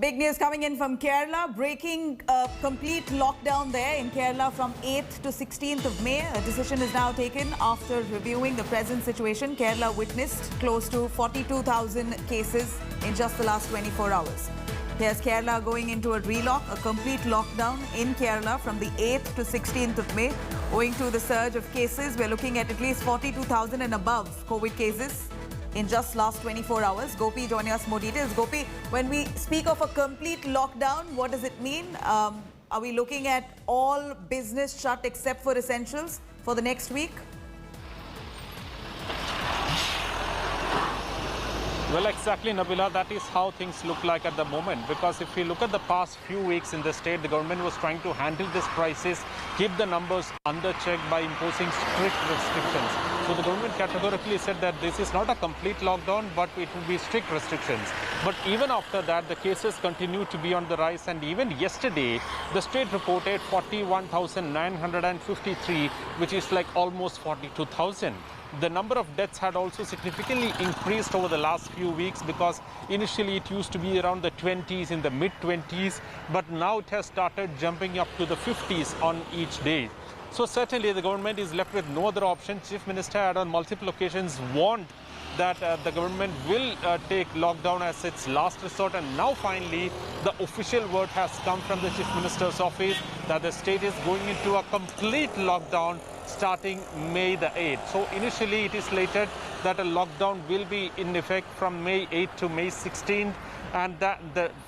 Big news coming in from Kerala, breaking complete lockdown there in Kerala from 8th to 16th of May. A decision is now taken after reviewing the present situation. Kerala witnessed close to 42,000 cases in just the last 24 hours. Here's Kerala going into a complete lockdown in Kerala from the 8th to 16th of May. Owing to the surge of cases, we're looking at least 42,000 and above COVID cases in just last 24 hours. Gopi joining us more details. Gopi, when we speak of a complete lockdown, what does it mean? Are we looking at all business shut except for essentials for the next week? Well, exactly, Nabila. That is how things look like at the moment. Because if we look at the past few weeks in the state, the government was trying to handle this crisis, keep the numbers under check by imposing strict restrictions. So the government categorically said that this is not a complete lockdown, but it will be strict restrictions. But even after that, the cases continue to be on the rise. And even yesterday, the state reported 41,953, which is like almost 42,000. The number of deaths had also significantly increased over the last few weeks, because initially it used to be around the 20s, in the mid-20s, but now it has started jumping up to the 50s on each day. So certainly the government is left with no other option. Chief Minister had on multiple occasions warned that the government will take lockdown as its last resort, and now finally the official word has come from the Chief Minister's office that the state is going into a complete lockdown starting May the 8th. So initially it is slated that a lockdown will be in effect from May 8th to May 16th, and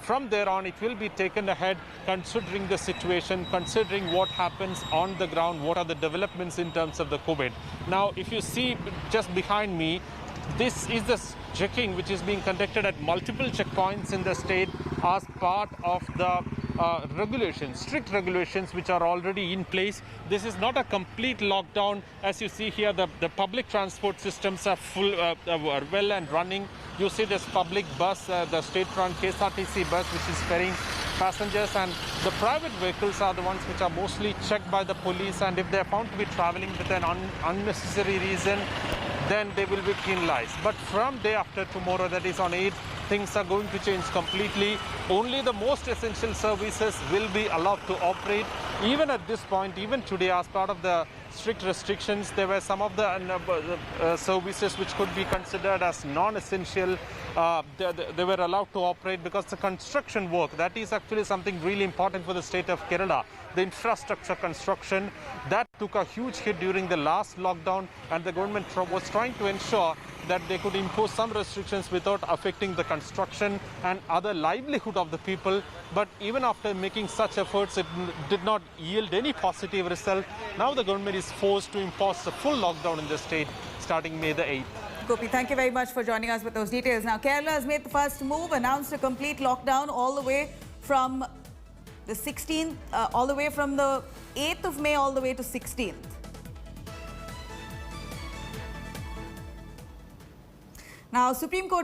from there on it will be taken ahead considering the situation, considering what happens on the ground, what are the developments in terms of the COVID. Now, if you see just behind me, this is the checking which is being conducted at multiple checkpoints in the state as part of the regulations, strict regulations which are already in place. This is not a complete lockdown. As you see here, the public transport systems are well and running. You see this public bus, the state-run KSRTC bus, which is ferrying passengers, and the private vehicles are the ones which are mostly checked by the police, and if they are found to be traveling with an unnecessary reason, then they will be penalized. But from day after tomorrow, that is on 8th, things are going to change completely. Only the most essential services will be allowed to operate. Even at this point, even today, as part of the strict restrictions, there were some of the services which could be considered as non-essential. They were allowed to operate because the construction work, that is actually something really important for the state of Kerala. The infrastructure construction, that took a huge hit during the last lockdown, and the government was trying to ensure that they could impose some restrictions without affecting the construction and other livelihood of the people. But even after making such efforts, it did not yield any positive result. Now the government is forced to impose a full lockdown in the state starting May the 8th. Gopi, thank you very much for joining us with those details. Now, Kerala has made the first move, announced a complete lockdown all the way from the 16th, all the way from the 8th of May all the way to 16th. Now, Supreme Court